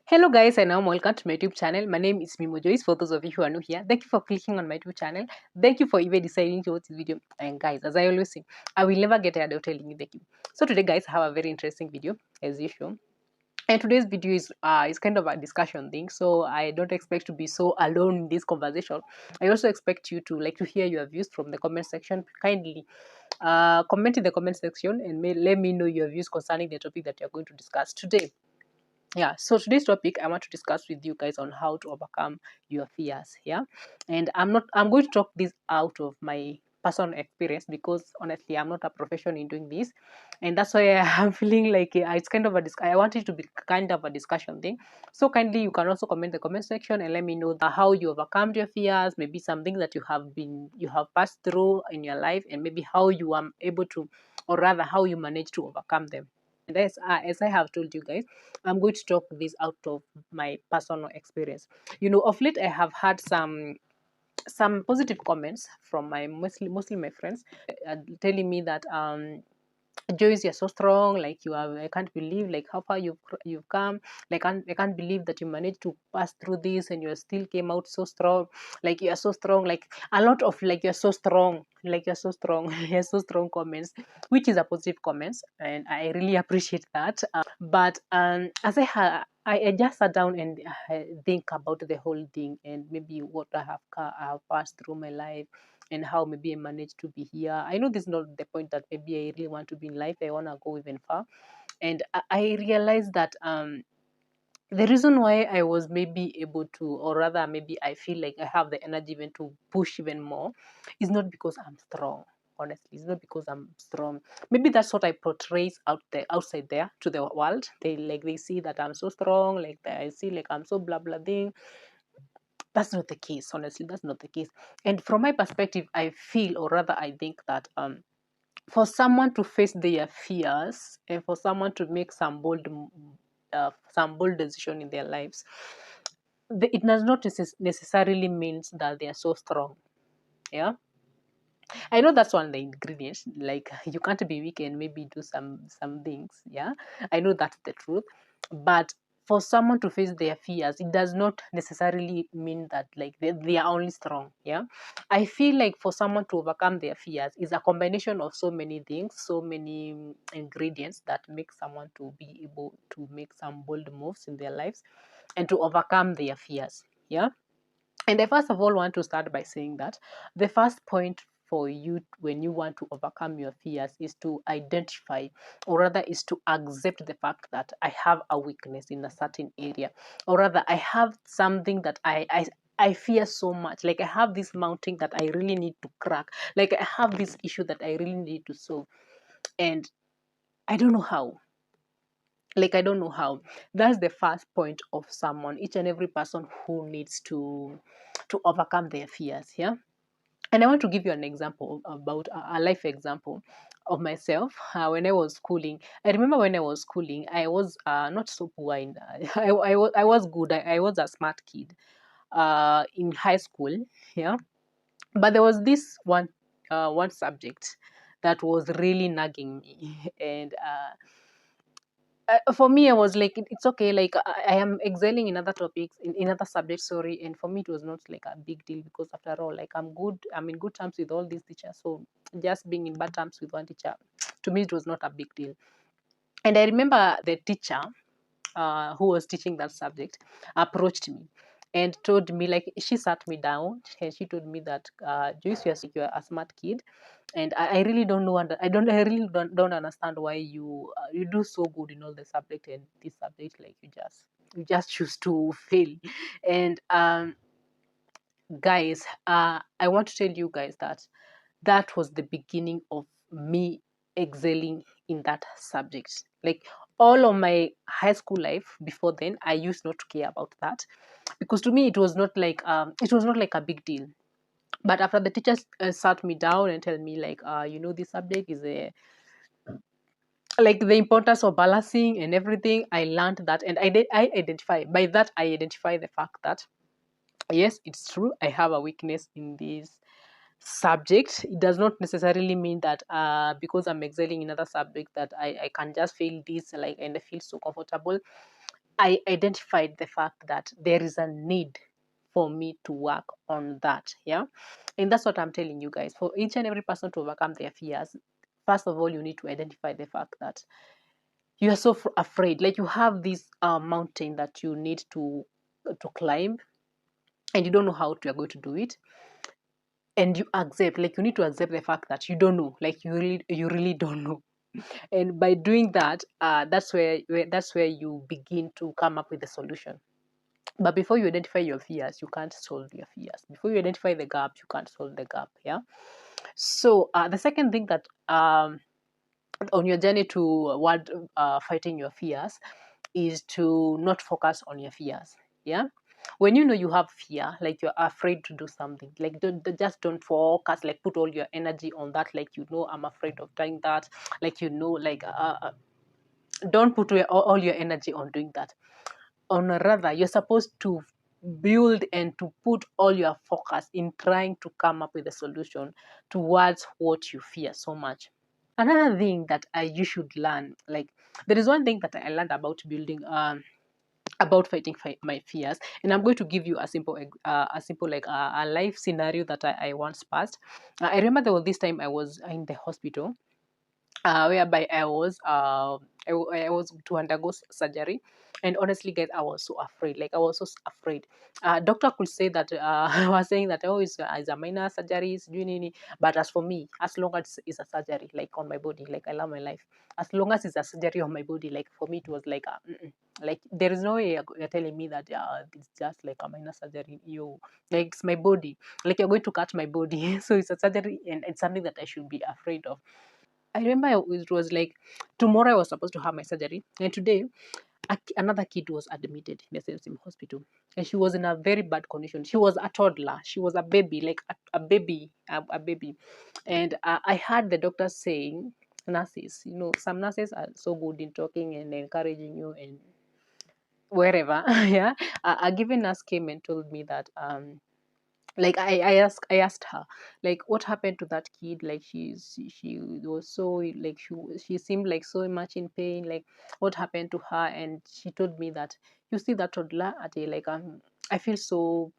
Hello guys, and welcome to my YouTube channel. My name is Mimo Joyce. For those of you who are new here, thank you for clicking on my YouTube channel. Thank you for even deciding to watch this video. And guys, as I always say, I will never get tired of telling you thank you. So today guys, I have a very interesting video as usual. And today's video is kind of a discussion thing, so I don't expect to be so alone in this conversation. I also expect you to hear your views from the comment section. Kindly comment in the comment section and let me know your views concerning the topic that you're going to discuss today. Yeah, so today's topic I want to discuss with you guys on how to overcome your fears. Yeah, and I'm going to talk this out of my personal experience, because honestly I'm not a professional in doing this, and that's why I'm feeling like it's kind of I want it to be kind of a discussion thing. So kindly you can also comment in the comment section and let me know how you overcome your fears, maybe something that you have passed through in your life, and maybe how you are able to, or rather how you manage to overcome them. And as I have told you guys, I'm going to talk this out of my personal experience. Of late I have had some positive comments from my mostly my friends, telling me that Joyce, you're so strong. Like you are, I can't believe like how far you've come. Like I can't believe that you managed to pass through this and you still came out so strong. Like you are so strong. Like a lot of like you're so strong. Like you're so strong. You're so strong comments, which is a positive comments, and I really appreciate that. But as I just sat down and think about the whole thing, and maybe what I have passed through my life, and how maybe I managed to be here. I know this is not the point that maybe I really want to be in life. I want to go even far. And I realized that the reason why I was maybe able to, or rather maybe I feel like I have the energy even to push even more, is not because I'm strong. Honestly, it's not because I'm strong. Maybe that's what I portray outside there to the world. They see that I'm so strong, like I see like I'm so blah blah thing. That's not the case. Honestly, that's not the case. And from my perspective, I feel, or rather I think that for someone to face their fears, and for someone to make some bold decision in their lives, it does not necessarily means that they are so strong. Yeah, I know that's one of the ingredients. Like you can't be weak and maybe do some things. Yeah, I know that's the truth. But for someone to face their fears, it does not necessarily mean that like they are only strong. Yeah, I feel like for someone to overcome their fears is a combination of so many things, so many ingredients that make someone to be able to make some bold moves in their lives and to overcome their fears. Yeah. And I first of all want to start by saying that the first point for you when you want to overcome your fears is to identify, or rather is to accept the fact that I have a weakness in a certain area, or rather I have something that I fear so much. Like I have this mountain that I really need to crack. Like I have this issue that I really need to solve. And I don't know how. Like I don't know how. That's the first point of someone, each and every person who needs to overcome their fears. Yeah. And I want to give you an example about a life example of myself when I was schooling. I remember when I was schooling, I was not so poor. I was good. I was a smart kid in high school. Yeah, but there was this one subject that was really nagging me, and for me, I was like, it's okay. Like I am excelling in other topics, in other subjects. Sorry, and for me, it was not like a big deal, because after all, like I'm good. I'm in good terms with all these teachers. So just being in bad terms with one teacher, to me, it was not a big deal. And I remember the teacher who was teaching that subject approached me and told me, like, she sat me down and she told me that Joyce, you're a smart kid, and I really don't know, and I really don't understand why you do so good in all the subject, and this subject, like, you just choose to fail. And guys, I want to tell you guys that that was the beginning of me excelling in that subject. Like all of my high school life before then, I used not to care about that, because to me it was not like a big deal. But after the teachers sat me down and tell me, like, this subject is a like the importance of balancing and everything, I learned that, and I identify by that. I identify the fact that yes, it's true, I have a weakness in this subject. It does not necessarily mean that because I'm excelling in other subject that I can just fail this, like, and I feel so comfortable. I identified the fact that there is a need for me to work on that. Yeah. And that's what I'm telling you guys. For each and every person to overcome their fears, first of all, you need to identify the fact that you are so afraid. Like you have this mountain that you need to climb, and you don't know how you're going to do it. And you accept, like you need to accept the fact that you don't know, like you really don't know. And by doing that, that's where you begin to come up with a solution. But before you identify your fears, you can't solve your fears. Before you identify the gap, you can't solve the gap. Yeah. So the second thing that on your journey toward fighting your fears is to not focus on your fears. Yeah. When you know you have fear, like you're afraid to do something, like just don't focus, like put all your energy on that. Like, I'm afraid of doing that. Like, like don't put all your energy on doing that. On rather, you're supposed to build and to put all your focus in trying to come up with a solution towards what you fear so much. Another thing that you should learn, like there is one thing that I learned about building about fighting my fears, and I'm going to give you a simple like a life scenario that I once passed. I remember there was this time I was in the hospital, whereby I was to undergo surgery. And honestly, guys, I was so afraid. Like I was so afraid. Doctor could say that I was saying that, oh, it's a minor surgery, it's doing any. But as for me, as long as it's a surgery, like on my body, like I love my life. As long as it's a surgery on my body, like for me, it was like, like there is no way you're telling me that it's just like a minor surgery. You like it's my body, like you're going to cut my body, so it's a surgery, and it's something that I should be afraid of. I remember it was like tomorrow I was supposed to have my surgery, and today another kid was admitted in the same hospital, and she was in a very bad condition. She was a toddler. She was a baby, like a baby, a baby. And I heard the doctor saying, nurses, some nurses are so good in talking and encouraging you and wherever. Yeah. A given nurse came and told me that like I asked her, like, what happened to that kid? Like she was so, like she seemed like so much in pain. Like what happened to her? And she told me that, you see that toddler at a, like I feel so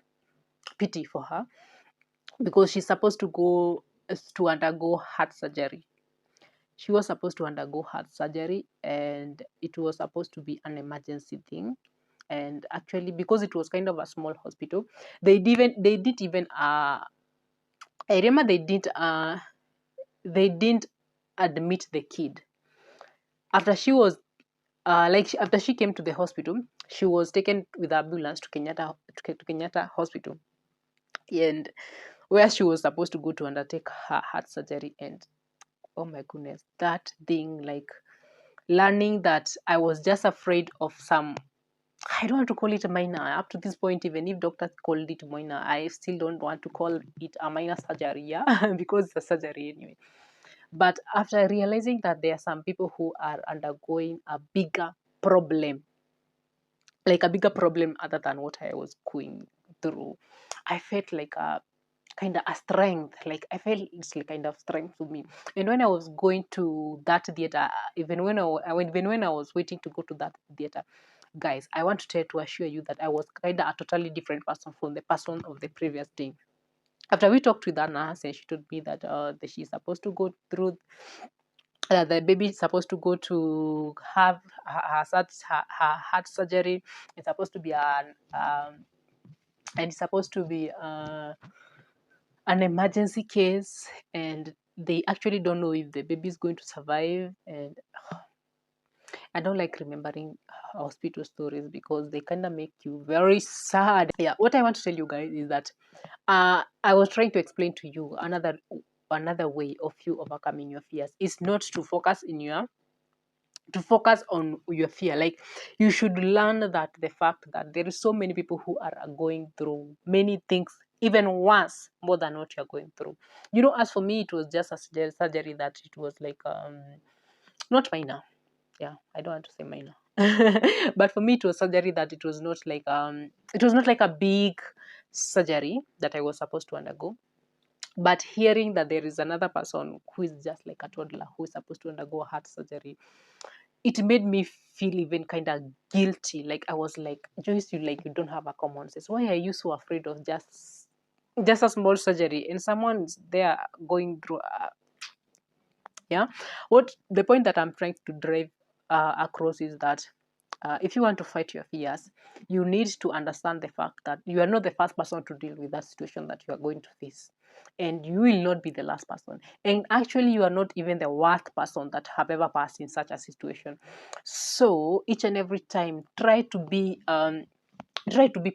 pity for her, because she's supposed to go to undergo heart surgery. She was supposed to undergo heart surgery, and it was supposed to be an emergency thing. And actually, because it was kind of a small hospital, they did even I remember they didn't admit the kid. After she was after she came to the hospital, she was taken with ambulance to Kenyatta Hospital, and where she was supposed to go to undertake her heart surgery. And oh my goodness, that thing, like learning that I was just afraid of some, I don't want to call it a minor. Up to this point, even if doctors called it minor, I still don't want to call it a minor surgery, yeah, because it's a surgery anyway. But after realizing that there are some people who are undergoing a bigger problem, like a bigger problem other than what I was going through, I felt like a kind of a strength. Like I felt it's like kind of strength to me. And when I was going to that theater, even when I was waiting to go to that theater, guys, I want to try to assure you that I was kind of a totally different person from the person of the previous day. After we talked with that nurse, and she told me that she's supposed to go through, the baby is supposed to go to have her heart surgery. It's supposed to be and it's supposed to be an emergency case, and they actually don't know if the baby is going to survive. And I don't like remembering hospital stories because they kind of make you very sad. Yeah, what I want to tell you guys is that I was trying to explain to you another way of you overcoming your fears is not to focus on your fear. Like you should learn that the fact that there is so many people who are going through many things even worse more than what you're going through. As for me, it was just a surgery that it was like not minor. Yeah, I don't want to say minor. But for me it was surgery that it was not like a big surgery that I was supposed to undergo. But hearing that there is another person who is just like a toddler who is supposed to undergo heart surgery, it made me feel even kind of guilty. Like I was like, Joyce, you don't have a common sense. Why are you so afraid of just a small surgery and someone's there going through yeah. What the point that I'm trying to drive across is that if you want to fight your fears, you need to understand the fact that you are not the first person to deal with that situation that you are going to face, and you will not be the last person. And actually, you are not even the worst person that have ever passed in such a situation. So each and every time, try to be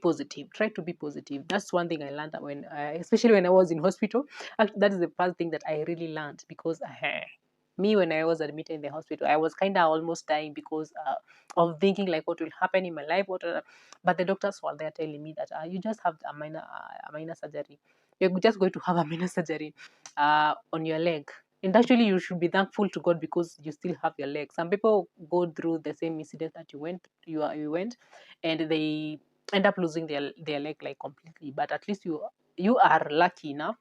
positive. Try to be positive. That's one thing I learned when especially when I was in hospital. Actually, that is the first thing that I really learned, because me, when I was admitted in the hospital, I was kind of almost dying because of thinking like what will happen in my life. But the doctors were there telling me that you just have a minor surgery. You're just going to have a minor surgery on your leg. And actually, you should be thankful to God because you still have your leg. Some people go through the same incident that you went, and they end up losing their leg like completely. But at least you are lucky enough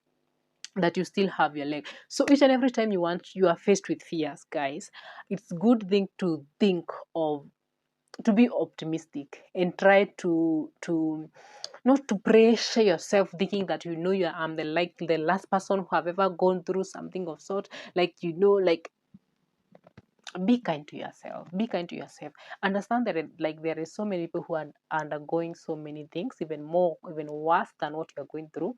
that you still have your leg. So each and every time you are faced with fears, guys, it's good thing to think of, to be optimistic and try to not to pressure yourself thinking that you are the last person who have ever gone through something of sort. Like like, be kind to yourself. Be kind to yourself. Understand that there is so many people who are undergoing so many things, even worse than what you're going through,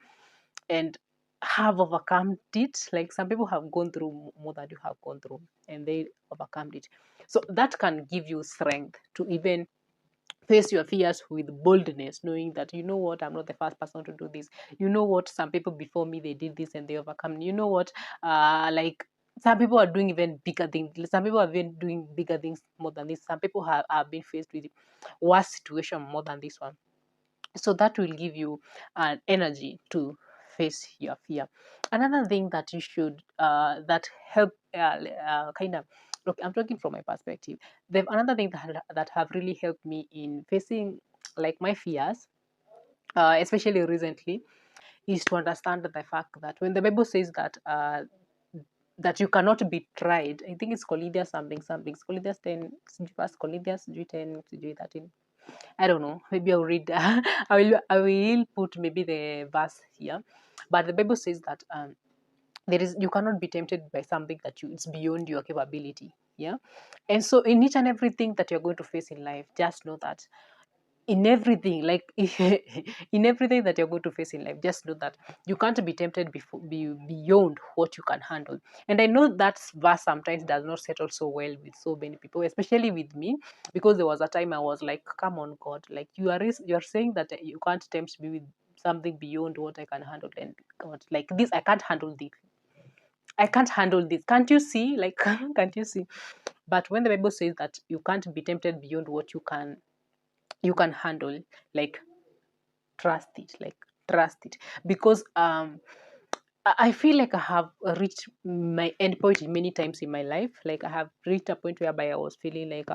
and have overcome it. Like some people have gone through more than you have gone through, and they overcome it. So that can give you strength to even face your fears with boldness, knowing that what, I'm not the first person to do this. What, some people before me, they did this and they overcome. What, like, some people are doing even bigger things. Some people have been doing bigger things more than this. Some people have been faced with worse situation more than this one. So that will give you an energy to face your fear. Another thing that you should that help kind of, look, I'm talking from my perspective. Another thing that have really helped me in facing like my fears, especially recently, is to understand the fact that when the Bible says that you cannot be tried, I think it's Corinthians something, Corinthians 10, First Corinthians 10, 13. I don't know. Maybe I'll read. I will put maybe the verse here, but the Bible says that you cannot be tempted by something it's beyond your capability. Yeah, and so in each and everything that you're going to face in life, just know that in everything, like in everything that you're going to face in life, just know that you can't be tempted beyond what you can handle. And I know that verse sometimes does not settle so well with so many people, especially with me, because there was a time I was like, come on, God, like you're saying that you can't tempt me with something beyond what I can handle. And God, like, this, I can't handle this. I can't handle this. Can't you see? Like, can't you see? But when the Bible says that you can't be tempted beyond what you can handle, like, trust it. Like, trust it. Because I feel like I have reached my end point many times in my life. Like, I have reached a point whereby I was feeling like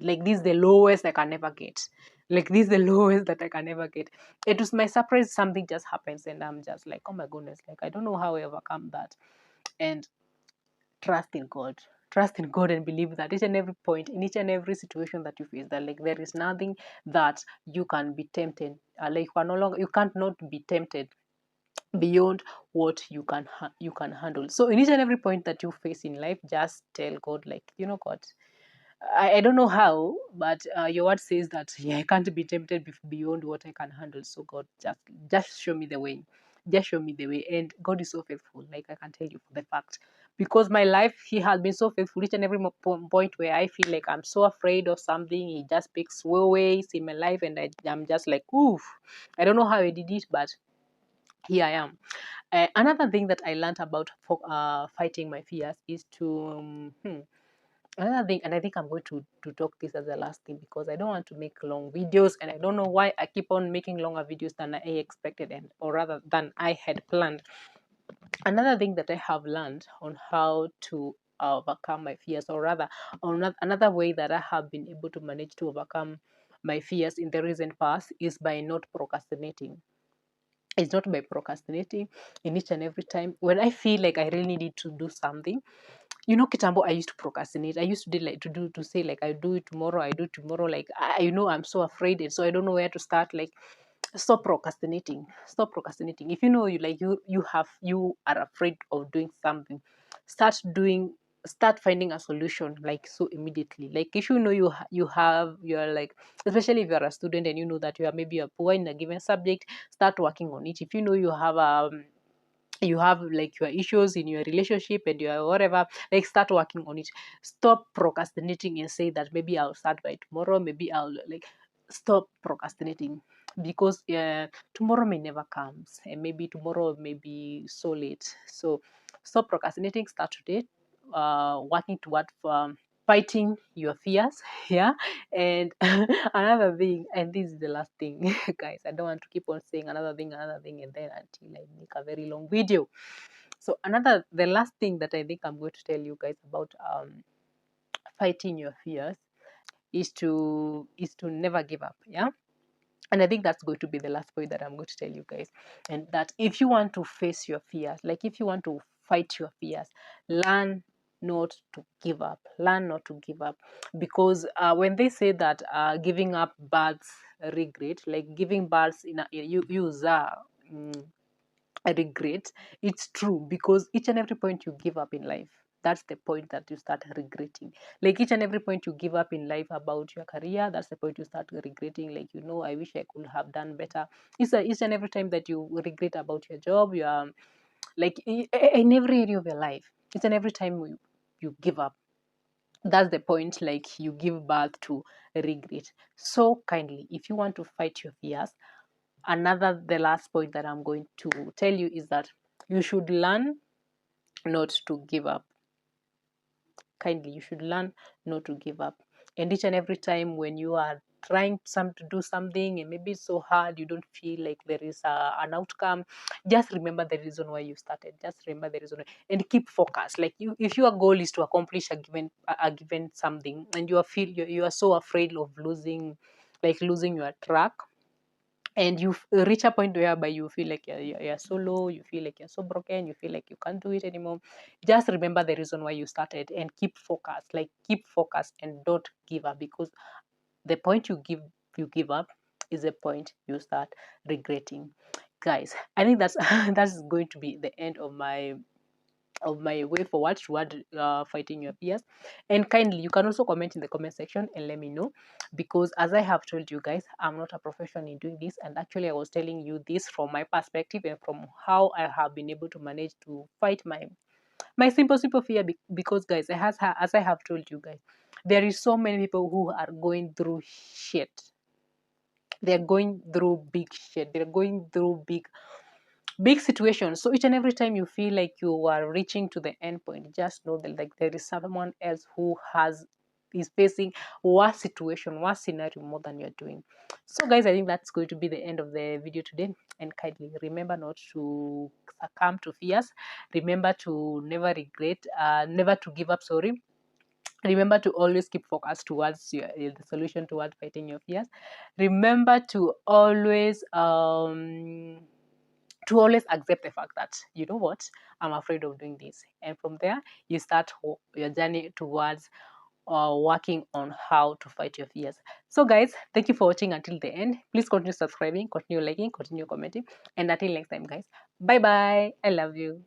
like, this is the lowest I can ever get. Like, this is the lowest that I can ever get. It was my surprise, something just happens and I'm just like, oh my goodness, like, I don't know how I overcome that. And trust in God. Trust in God and believe that each and every point, in each and every situation that you face, that like there is nothing that you can be tempted. Like, you can't not be tempted beyond what you can handle. So in each and every point that you face in life, just tell God, like, God, I don't know how, but your word says that, yeah, I can't be tempted beyond what I can handle. So God, just show me the way. Just show me the way. And God is so faithful. Like, I can tell you for the fact, because my life, He has been so faithful. Each and every point where I feel like I'm so afraid of something, He just picks ways in my life, and I'm just like, oof. I don't know how He did it, but here I am. Another thing that I learned about fighting my fears is to another thing, and I think I'm going to talk this as the last thing, because I don't want to make long videos, and I don't know why I keep on making longer videos than I expected, or rather than I had planned. Another thing that I have learned on how to overcome my fears, or rather, on another way that I have been able to manage to overcome my fears in the recent past, is by not procrastinating. It's not by procrastinating. In each and every time when I feel like I really need to do something, you know, kitambo I used to procrastinate. I used to do like to say like I do it tomorrow, I do it tomorrow. Like you know, I'm so afraid, and so I don't know where to start. Like, stop procrastinating. Stop procrastinating. If you know you are afraid of doing something, start doing. Start finding a solution like so immediately. Like if you know you're like, especially if you're a student and you know that you are maybe a poor in a given subject, start working on it. If you know you have like your issues in your relationship and your whatever, like start working on it. Stop procrastinating and say that maybe I'll start by tomorrow, maybe I'll like, stop procrastinating, because tomorrow may never comes, and maybe tomorrow may be so late. So stop procrastinating, start today, working toward fighting your fears. Yeah. And another thing, and this is the last thing, guys, I don't want to keep on saying another thing, and then until I make a very long video. So the last thing that I think I'm going to tell you guys about fighting your fears is to never give up. Yeah. And I think that's going to be the last point that I'm going to tell you guys. And that if you want to face your fears, like if you want to fight your fears, learn not to give up. Learn not to give up. Because when they say that giving up births regret, like giving births in you use regret, it's true, because each and every point you give up in life, that's the point that you start regretting. Like each and every point you give up in life about your career, that's the point you start regretting. Like, you know, I wish I could have done better. Each and every time that you regret about your job, you are like in every area of your life, each and every time you give up, that's the point, like you give birth to regret. So kindly, if you want to fight your fears, the last point that I'm going to tell you is that you should learn not to give up. Kindly, you should learn not to give up. And each and every time when you are trying to do something and maybe it's so hard, you don't feel like there is an outcome, just remember the reason why you started. Just remember the reason why, and keep focused. Like if your goal is to accomplish a given something, and you are so afraid of losing your track, and you reach a point whereby you feel like you're so low, you feel like you're so broken, you feel like you can't do it anymore, just remember the reason why you started and keep focused. Like keep focused and don't give up, because the point you give up is the point you start regretting. Guys, I think that's that's going to be the end of my way forward toward fighting your fears. And kindly, you can also comment in the comment section and let me know, because as I have told you guys, I'm not a professional in doing this, and actually I was telling you this from my perspective and from how I have been able to manage to fight my simple fear. Because guys, as I have told you guys, there is so many people who are going through shit. They're going through big shit. They're going through big situations. So each and every time you feel like you are reaching to the end point, just know that like there is someone else who is facing worse situation, worse scenario more than you're doing. So guys, I think that's going to be the end of the video today. And kindly remember not to succumb to fears. Remember to never to give up, sorry. Remember to always keep focused towards the solution, towards fighting your fears. Remember to always accept the fact that, you know what, I'm afraid of doing this. And from there, you start your journey towards working on how to fight your fears. So guys, thank you for watching until the end. Please continue subscribing, continue liking, continue commenting. And until next time, guys, bye bye. I love you.